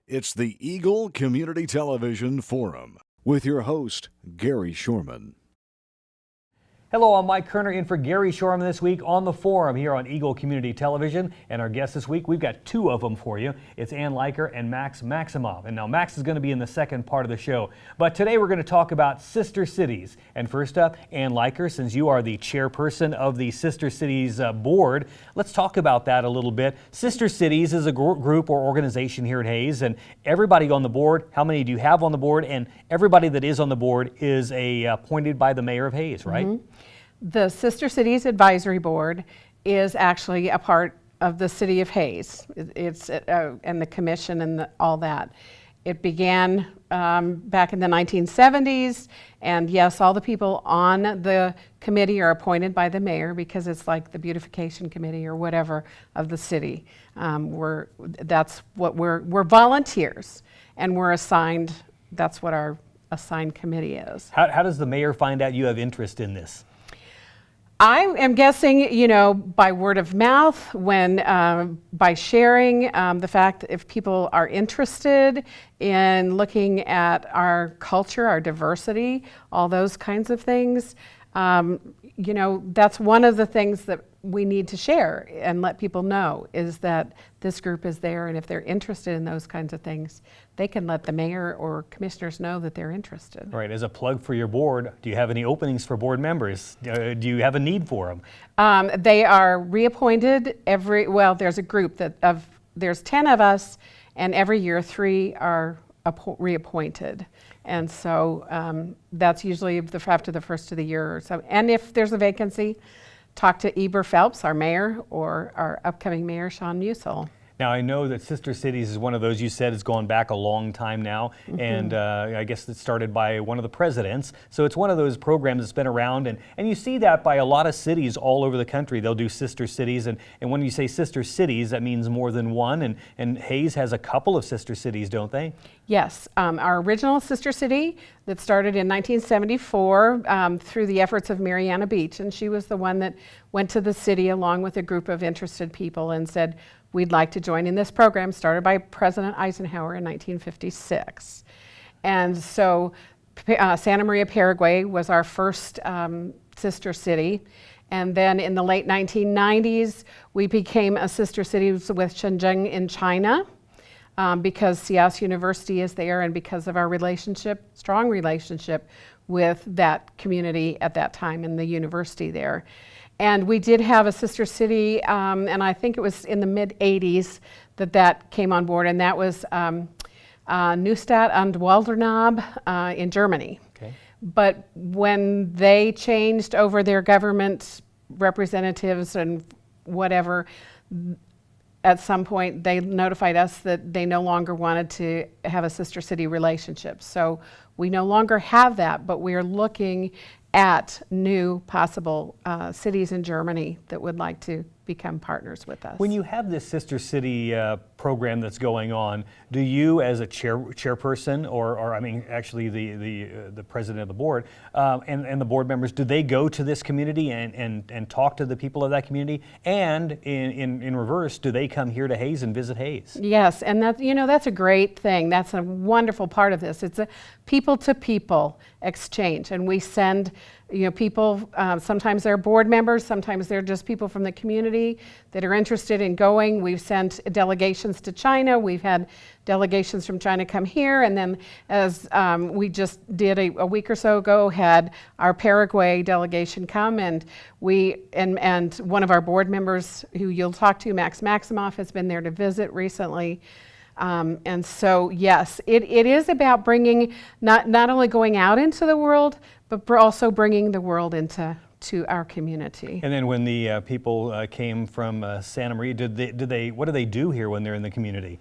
It's the Eagle Community Television Forum with your host, Gary Shorman. Hello, I'm Mike Kerner in for Gary Shorman this week on the Forum here on Eagle Community Television. And our guests this week, we've got two of them for you. It's Leiker and Maximov. And now Max is going to be in the second part of the show. But today we're going to talk about sister cities. And first up, Leiker, since you are the chairperson of the Sister Cities board, let's talk about that a little bit. Sister Cities is a group or organization here at Hayes, and everybody on the board, how many do you have on the board? And everybody that is on the board is appointed by the mayor of Hayes, right? Mm-hmm. The Sister Cities Advisory Board is actually a part of the City of Hayes. It's and the commission and all that. It began back in the 1970s, and yes, all the people on the committee are appointed by the mayor because it's like the beautification committee or whatever of the city. We're volunteers, and we're assigned. That's what our assigned committee is. How does the mayor find out you have interest in this? I am guessing, by word of mouth, by sharing the fact that if people are interested in looking at our culture, our diversity, all those kinds of things, that's one of the things that we need to share and let people know is that this group is there, and if they're interested in those kinds of things, they can let the mayor or commissioners know that they're interested. All right, as a plug for your board, do you have any openings for board members? Do you have a need for them? They are reappointed there's a group there's 10 of us, and every year 3 are reappointed. And so that's usually after the first of the year or so. And if there's a vacancy, talk to Eber Phelps, our mayor, or our upcoming mayor, Sean Musil. Now, I know that Sister Cities is one of those you said has gone back a long time now, mm-hmm. and I guess it started by one of the presidents. So it's one of those programs that's been around, and you see that by a lot of cities all over the country. They'll do Sister Cities, and when you say Sister Cities, that means more than one, and Hayes has a couple of Sister Cities, don't they? Yes, our original Sister City that started in 1974 through the efforts of Mariana Beach, and she was the one that went to the city along with a group of interested people and said, we'd like to join in this program, started by President Eisenhower in 1956. And so Santa Maria, Paraguay was our first sister city. And then in the late 1990s, we became a sister city with Shenzhen in China because Sias University is there, and because of our strong relationship with that community at that time and the university there. And we did have a sister city, and I think it was in the mid-'80s that came on board, and that was Neustadt und Waldernab in Germany. Okay. But when they changed over their government representatives and whatever, at some point they notified us that they no longer wanted to have a sister city relationship. So we no longer have that, but we are looking at new possible cities in Germany that would like to become partners with us. When you have this Sister City program that's going on, do you as a chairperson or I mean actually the president of the board and the board members, do they go to this community and talk to the people of that community? And in reverse, do they come here to Hayes and visit Hayes? Yes, and that's a great thing. That's a wonderful part of this. It's a people-to-people exchange, and we send people, sometimes they're board members, sometimes they're just people from the community that are interested in going. We've sent delegations to China. We've had delegations from China come here, and then as we just did a week or so ago, had our Paraguay delegation come, and and one of our board members who you'll talk to, Maximov, has been there to visit recently. And so, yes, it is about bringing, not only going out into the world, but also bringing the world into our community. And then when the people came from Santa Maria, what do they do here when they're in the community?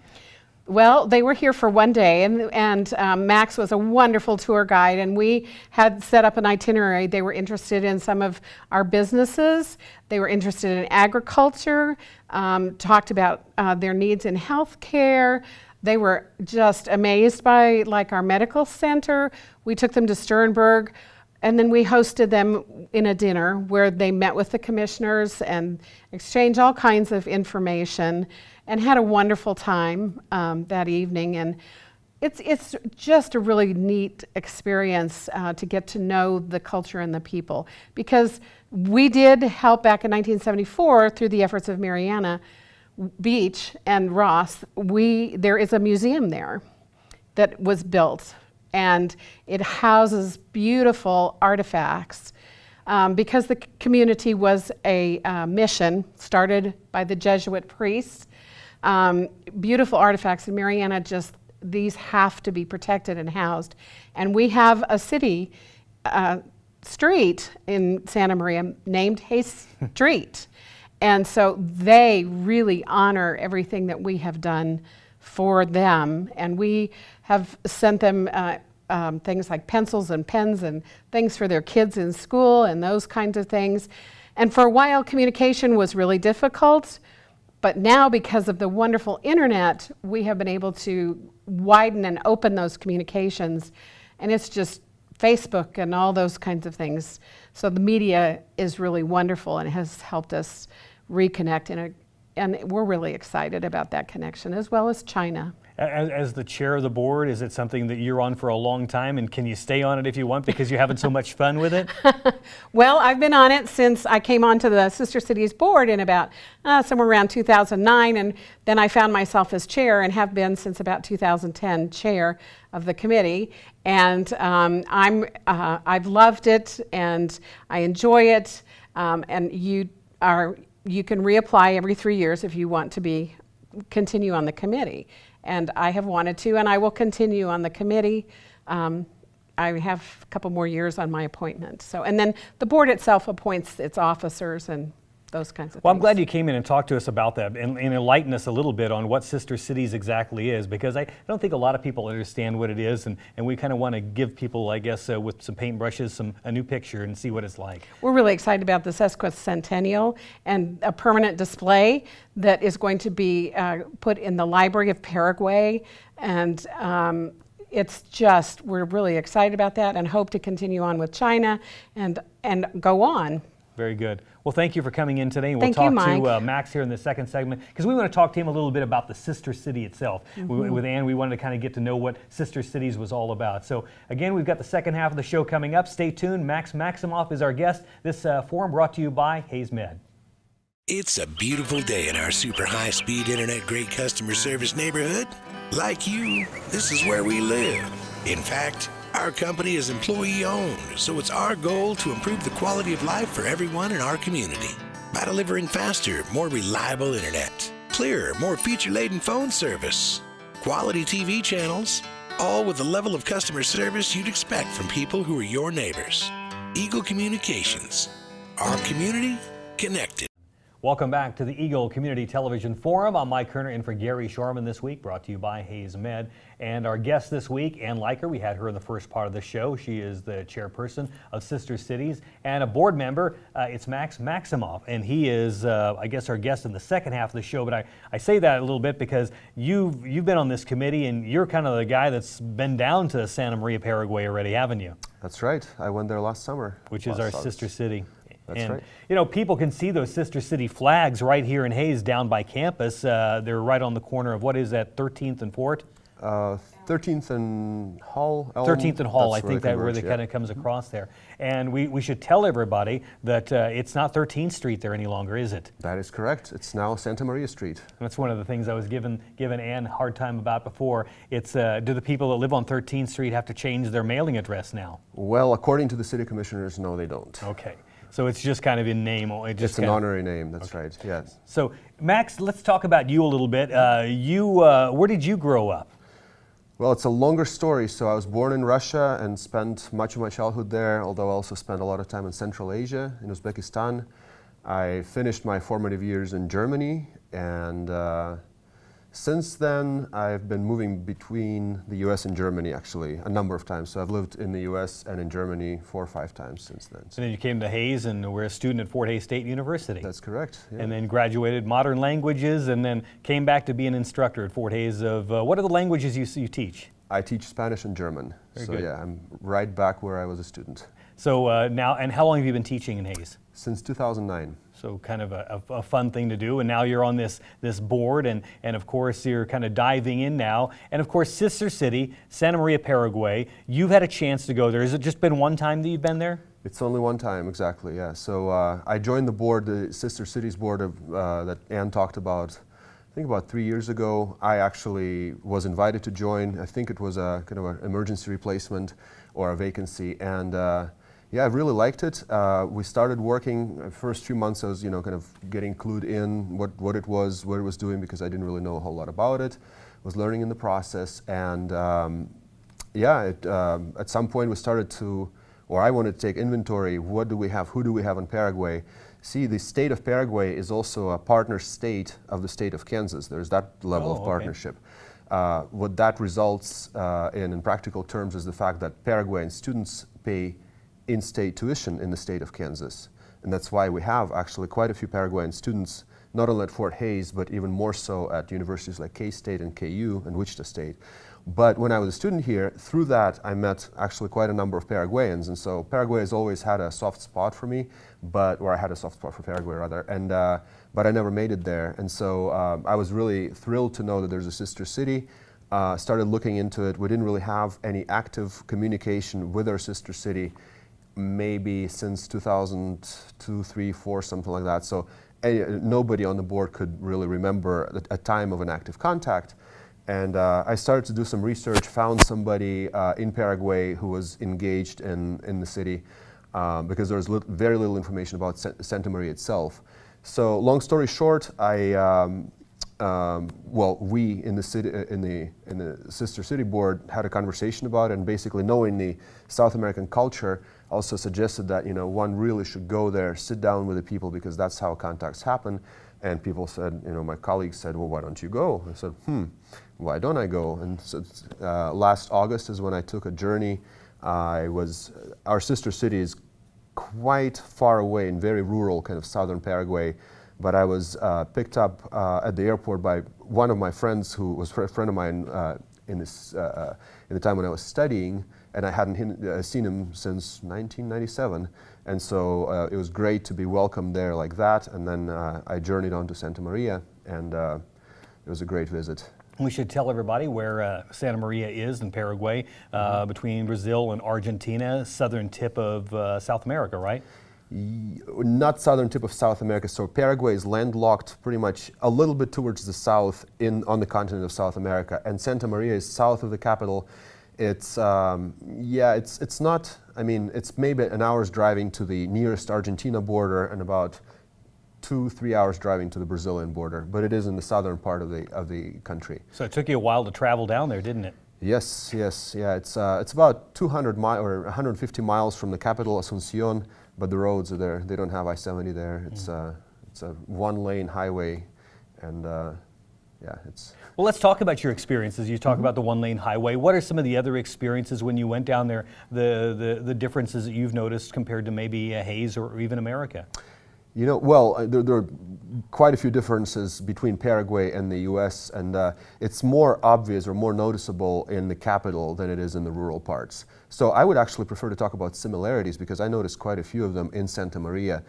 Well, they were here for one day, and Max was a wonderful tour guide, and we had set up an itinerary. They were interested in some of our businesses. They were interested in agriculture, talked about their needs in healthcare. They were just amazed by our medical center. We took them to Sternberg. And then we hosted them in a dinner where they met with the commissioners and exchanged all kinds of information and had a wonderful time that evening. And it's just a really neat experience to get to know the culture and the people, because we did help back in 1974 through the efforts of Mariana Beach and Ross. There is a museum there that was built, and it houses beautiful artifacts because the community was a mission started by the Jesuit priests. Beautiful artifacts, and Mariana these have to be protected and housed. And we have a city street in Santa Maria named Hayes Street. And so they really honor everything that we have done for them. And we have sent them things like pencils and pens and things for their kids in school and those kinds of things. And for a while, communication was really difficult. But now, because of the wonderful internet, we have been able to widen and open those communications. And it's just Facebook and all those kinds of things. So the media is really wonderful and has helped us reconnect. And we're really excited about that connection, as well as China. As the chair of the board, is it something that you're on for a long time, and can you stay on it if you want because you're having so much fun with it? Well, I've been on it since I came onto the Sister Cities board in about somewhere around 2009, and then I found myself as chair and have been since about 2010 chair of the committee. And I've loved it and I enjoy it. And you can reapply every 3 years if you want to continue on the committee. And I have wanted to, and I will continue on the committee. I have a couple more years on my appointment. And then the board itself appoints its officers and those kinds of things. Well, I'm glad you came in and talked to us about that and enlighten us a little bit on what Sister Cities exactly is, because I don't think a lot of people understand what it is, and we kind of want to give people, I guess, with some paintbrushes, a new picture and see what it's like. We're really excited about the sesquicentennial and a permanent display that is going to be put in the Library of Paraguay, and we're really excited about that and hope to continue on with China and go on. Very good. Well, thank you for coming in today. Thank you, We'll talk to Max here in the second segment, because we want to talk to him a little bit about the Sister City itself. With Ann, we wanted to kind of get to know what Sister Cities was all about. So again, we've got the second half of the show coming up. Stay tuned. Max Maximov is our guest. This forum brought to you by Hayes Med. It's a beautiful day in our super high-speed internet great customer service neighborhood. Like you, this is where we live. In fact, our company is employee-owned, so it's our goal to improve the quality of life for everyone in our community by delivering faster, more reliable internet, clearer, more feature-laden phone service, quality TV channels, all with the level of customer service you'd expect from people who are your neighbors. Eagle Communications, our community connected. Welcome back to the Eagle Community Television Forum. I'm Mike Kerner in for Gary Shorman this week, brought to you by Hayes Med. And our guest this week, Ann Leiker, we had her in the first part of the show. She is the chairperson of Sister Cities, and a board member. It's Max Maximov, and he is, I guess, our guest in the second half of the show. But I say that a little bit because you've been on this committee, and you're kind of the guy that's been down to Santa Maria, Paraguay already, haven't you? That's right. I went there last summer. Which is our sister city. That's right. You know, people can see those Sister City flags right here in Hayes down by campus. They're right on the corner of, what is that, 13th and Fort? 13th and Hall. 13th and Hall, I think that's where they kind of comes across there. And we should tell everybody that it's not 13th Street there any longer, is it? That is correct. It's now Santa Maria Street. And that's one of the things I was giving Ann a hard time about before. It's do the people that live on 13th Street have to change their mailing address now? Well, according to the city commissioners, no, they don't. Okay. So it's just kind of in name. It's an honorary name, that's right, yes. So, Max, let's talk about you a little bit. Where did you grow up? Well, it's a longer story. So I was born in Russia and spent much of my childhood there, although I also spent a lot of time in Central Asia, in Uzbekistan. I finished my formative years in Germany, and since then I've been moving between the US and Germany, actually, a number of times. So I've lived in the US and in Germany 4 or 5 times since then. And then you came to Hayes and were a student at Fort Hays State University. That's correct. Yeah. And then graduated modern languages and then came back to be an instructor at Fort Hays of, what are the languages you teach? I teach Spanish and German. Very so good. yeah, I'm right back where I was a student. So now, and how long have you been teaching in Hayes? Since 2009. So kind of a fun thing to do, and now you're on this board, and of course you're kind of diving in now. And of course, sister city, Santa Maria, Paraguay. You've had a chance to go there. Has it just been one time that you've been there? It's only one time, exactly. Yeah. So I joined the board, the Sister Cities board that Ann talked about. I think about 3 years ago. I actually was invited to join. I think it was a kind of an emergency replacement or a vacancy, and yeah, I really liked it. We started working. First few months, I was, kind of getting clued in what it was, what it was doing, because I didn't really know a whole lot about it. Was learning in the process, and yeah, at some point we started to, or I wanted to take inventory. What do we have? Who do we have in Paraguay? See, the state of Paraguay is also a partner state of the state of Kansas. There's that level of partnership. What that results in practical terms is the fact that Paraguayan students pay in-state tuition in the state of Kansas. And that's why we have actually quite a few Paraguayan students, not only at Fort Hays, but even more so at universities like K-State and KU and Wichita State. But when I was a student here, through that I met actually quite a number of Paraguayans, and so Paraguay has always had a soft spot for me, or I had a soft spot for Paraguay rather, and but I never made it there. And so I was really thrilled to know that there's a sister city. Started looking into it. We didn't really have any active communication with our sister city maybe since 2002, 3, 4, something like that. So nobody on the board could really remember a time of an active contact. And I started to do some research, found somebody in Paraguay who was engaged in the city because there was very little information about Santa Maria itself. So long story short, we in the city, in the Sister City Board had a conversation about it, and basically knowing the South American culture, also suggested that one really should go there, sit down with the people, because that's how contacts happen. And people said, my colleagues said, well, why don't you go? I said, why don't I go? And so last August is when I took a journey. Our sister city is quite far away in very rural kind of southern Paraguay, but I was picked up at the airport by one of my friends who was a friend of mine in the time when I was studying, and I hadn't seen him since 1997. And so it was great to be welcomed there like that. And then I journeyed on to Santa Maria, and it was a great visit. We should tell everybody where Santa Maria is in Paraguay, between Brazil and Argentina, southern tip of South America, right? Not southern tip of South America. So Paraguay is landlocked pretty much a little bit towards the south on the continent of South America, and Santa Maria is south of the capital. It's it's not. I mean, it's maybe an hour's driving to the nearest Argentina border and about 2-3 hours driving to the Brazilian border. But it is in the southern part of the country. So it took you a while to travel down there, didn't it? Yes. Yeah. It's about 200 miles or 150 miles from the capital, Asuncion. But the roads are there. They don't have I-70 there. It's a one-lane highway, and it's. Well, let's talk about your experiences. You talk about the one-lane highway. What are some of the other experiences when you went down there? The differences that you've noticed compared to maybe Hayes or even America? There are quite a few differences between Paraguay and the U.S., and it's more obvious or more noticeable in the capital than it is in the rural parts. So I would actually prefer to talk about similarities, because I noticed quite a few of them in Santa Maria.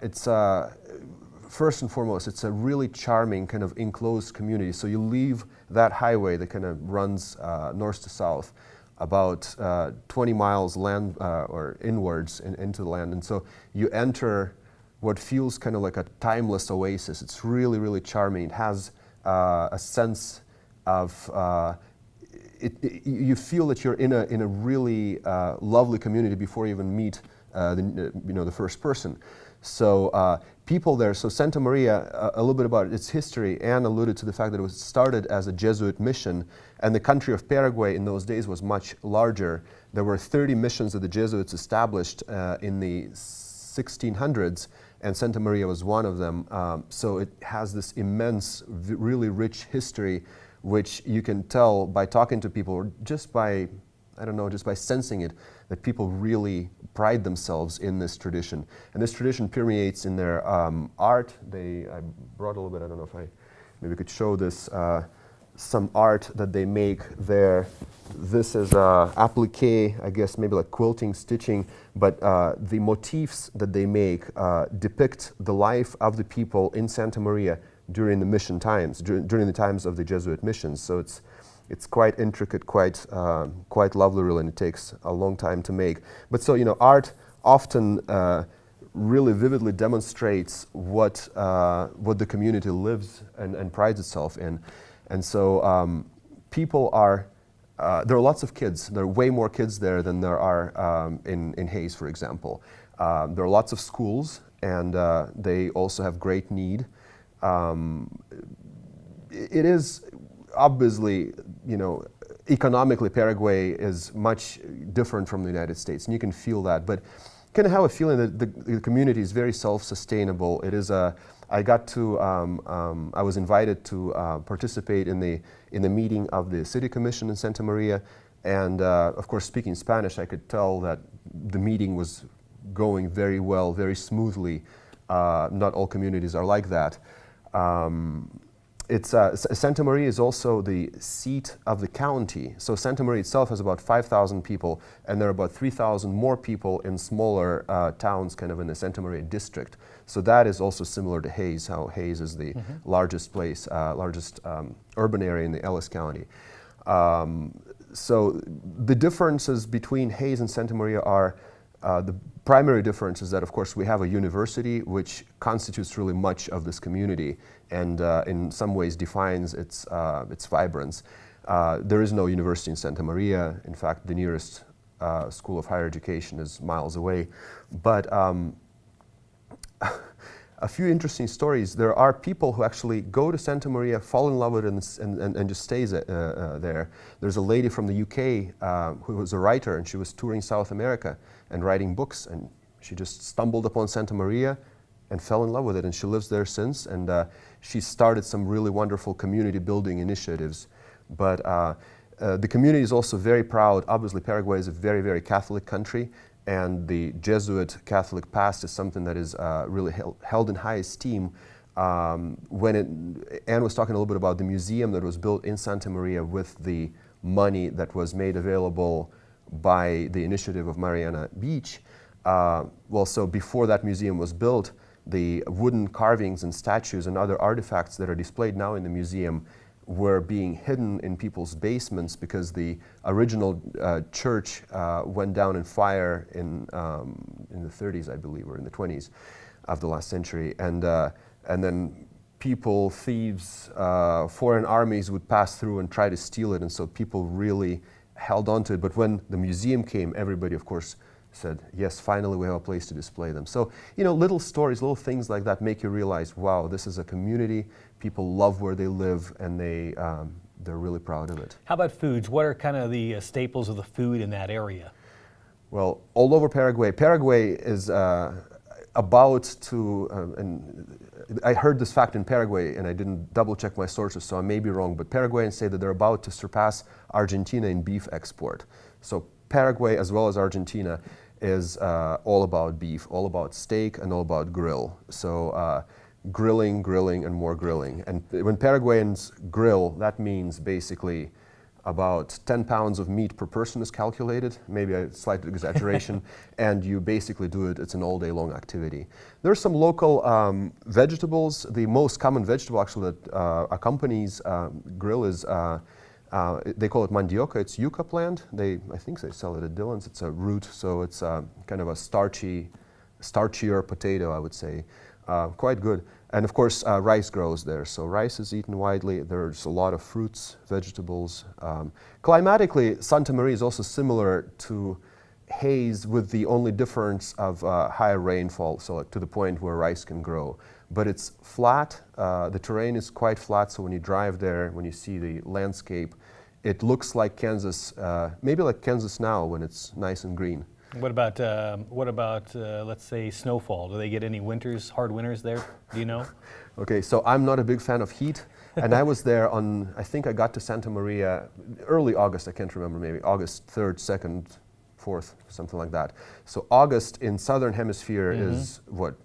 It's first and foremost, it's a really charming kind of enclosed community. So you leave that highway that kind of runs north to south, about 20 miles land or inwards into the land, and so you enter what feels kind of like a timeless oasis. It's really, really charming. It has a sense of you feel that you're in a really lovely community before you even meet the first person. So people there. So Santa Maria, a little bit about its history. Anne alluded to the fact that it was started as a Jesuit mission, and the country of Paraguay in those days was much larger. There were 30 missions that the Jesuits established in the 1600s, and Santa Maria was one of them. So it has this immense, really rich history, which you can tell by talking to people, or just by sensing it, that people really pride themselves in this tradition. And this tradition permeates in their art. I brought a little bit, I don't know if maybe could show this. some art that they make there. This is applique, I guess maybe like quilting, stitching, but the motifs that they make depict the life of the people in Santa Maria during the mission times, during the times of the Jesuit missions. So it's quite intricate, quite lovely, really, and it takes a long time to make. But so, art often really vividly demonstrates what the community lives and prides itself in. And so people are, there are lots of kids. There are way more kids there than there are in Hayes, for example. There are lots of schools, and they also have great need. It is obviously, economically Paraguay is much different from the United States, and you can feel that. But kind of have a feeling that the community is very self-sustainable. It is I was invited to participate in the meeting of the City Commission in Santa Maria, and of course, speaking Spanish, I could tell that the meeting was going very well, very smoothly. Not all communities are like that. Santa Maria is also the seat of the county. So Santa Maria itself has about 5,000 people, and there are about 3,000 more people in smaller towns kind of in the Santa Maria district. So that is also similar to Hayes, how Hayes is the largest place, largest urban area in the Ellis County. So the differences between Hayes and Santa Maria are the primary difference is that, of course, we have a university which constitutes really much of this community and in some ways defines its vibrance. There is no university in Santa Maria. In fact, the nearest school of higher education is miles away. But a few interesting stories. There are people who actually go to Santa Maria, fall in love with it, and just stays there. There's a lady from the UK who was a writer, and she was touring South America and writing books, and she just stumbled upon Santa Maria and fell in love with it, and she lives there since, and she started some really wonderful community building initiatives. But the community is also very proud. Obviously, Paraguay is a very, very Catholic country, and the Jesuit Catholic past is something that is really held in high esteem. Anne was talking a little bit about the museum that was built in Santa Maria with the money that was made available by the initiative of Mariana Beach. So before that museum was built, the wooden carvings and statues and other artifacts that are displayed now in the museum were being hidden in people's basements because the original church went down in fire in the 30s, I believe, or in the 20s of the last century. And then people, thieves, foreign armies would pass through and try to steal it, and so people really held on to it. But when the museum came, everybody, of course, said, yes, finally we have a place to display them. So, little stories, little things like that make you realize, wow, this is a community. People love where they live, and they're really proud of it. How about foods? What are kind of the staples of the food in that area? Well, all over Paraguay. Paraguay is about to, and I heard this fact in Paraguay, and I didn't double check my sources, so I may be wrong, but Paraguayans say that they're about to surpass Argentina in beef export. So Paraguay, as well as Argentina, is all about beef, all about steak, and all about grill. So grilling, and more grilling. And when Paraguayans grill, that means basically about 10 pounds of meat per person is calculated, maybe a slight exaggeration, and you basically do it, it's an all day long activity. There's some local vegetables. The most common vegetable actually that accompanies grill is, they call it mandioca, it's yucca plant. I think they sell it at Dillon's. It's a root, so it's kind of a starchier potato, I would say. Quite good. And of course, rice grows there, so rice is eaten widely. There's a lot of fruits, vegetables. Climatically, Santa Maria is also similar to Hayes, with the only difference of higher rainfall, so to the point where rice can grow. But it's flat. The terrain is quite flat, so when you drive there, when you see the landscape, it looks like Kansas, maybe like Kansas now when it's nice and green. What about let's say snowfall? Do they get any winters, hard winters there? Do you know? Okay, so I'm not a big fan of heat, and I was there I think I got to Santa Maria early August, I can't remember, maybe August 3rd, 2nd, 4th, something like that. So August in Southern Hemisphere is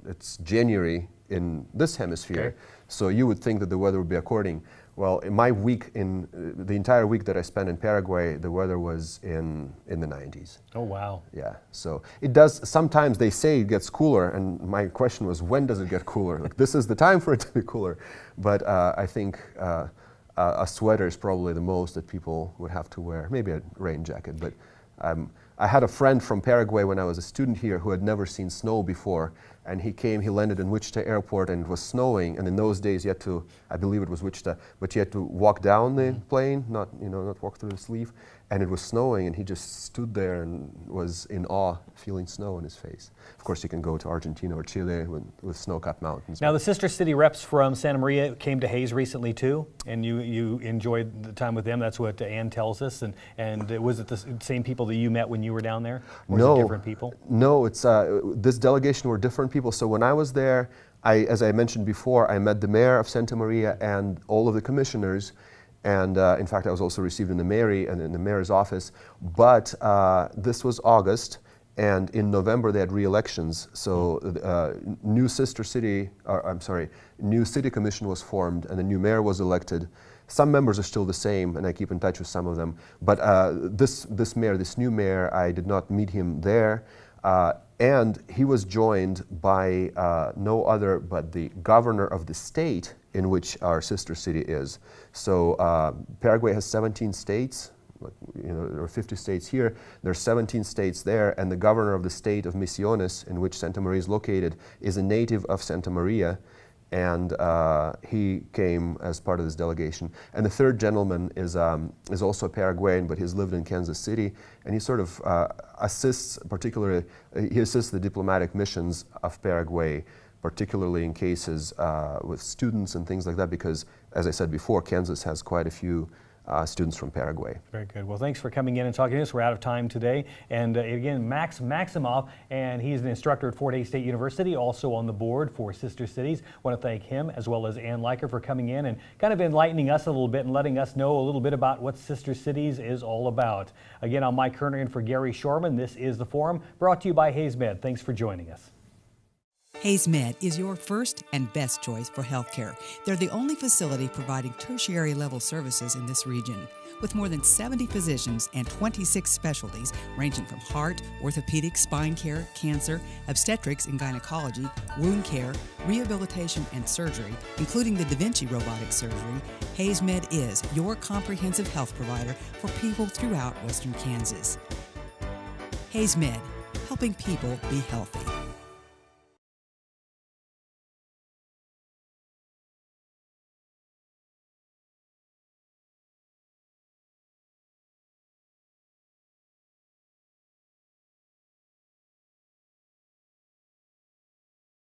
it's January in this hemisphere, okay. So you would think that the weather would be according. Well, in my week, in the entire week that I spent in Paraguay, the weather was in the 90s. Oh, wow. Yeah, so it does, sometimes they say it gets cooler, and my question was, when does it get cooler? Like, this is the time for it to be cooler. But I think a sweater is probably the most that people would have to wear, maybe a rain jacket. But I had a friend from Paraguay when I was a student here who had never seen snow before, and he landed in Wichita Airport, and it was snowing, and in those days you had to, I believe it was Wichita, but you had to walk down the plane, not walk through the sleeve, and it was snowing, and he just stood there and was in awe, feeling snow on his face. Of course, you can go to Argentina or Chile with snow-capped mountains. Now, the sister city reps from Santa Maria came to Hayes recently too, and you enjoyed the time with them. That's what Ann tells us. And was it the same people that you met when you were down there? Or was it different people? No, it's this delegation were different people. So when I was there, as I mentioned before, I met the mayor of Santa Maria and all of the commissioners. And in fact, I was also received in the mayor's office. But this was August, and in November they had re-elections. So new city commission was formed, and the new mayor was elected. Some members are still the same, and I keep in touch with some of them. But this new mayor, I did not meet him there. And he was joined by no other but the governor of the state in which our sister city is. So Paraguay has 17 states, there are 50 states here. There are 17 states there, and the governor of the state of Misiones, in which Santa Maria is located, is a native of Santa Maria, and he came as part of this delegation. And the third gentleman is also a Paraguayan, but he's lived in Kansas City, and he sort of assists the diplomatic missions of Paraguay, particularly in cases with students and things like that, because, as I said before, Kansas has quite a few students from Paraguay. Very good. Well, thanks for coming in and talking to us. We're out of time today. And again, Maximov, and he's an instructor at Fort Hays State University, also on the board for Sister Cities. I want to thank him as well as Ann Leiker for coming in and kind of enlightening us a little bit and letting us know a little bit about what Sister Cities is all about. Again, I'm Mike Kerner in for Gary Shorman. This is The Forum, brought to you by Hayes Med. Thanks for joining us. Hayes Med is your first and best choice for healthcare. They're the only facility providing tertiary level services in this region. With more than 70 physicians and 26 specialties ranging from heart, orthopedic, spine care, cancer, obstetrics and gynecology, wound care, rehabilitation and surgery, including the Da Vinci robotic surgery, Hayes Med is your comprehensive health provider for people throughout Western Kansas. Hayes Med, helping people be healthy.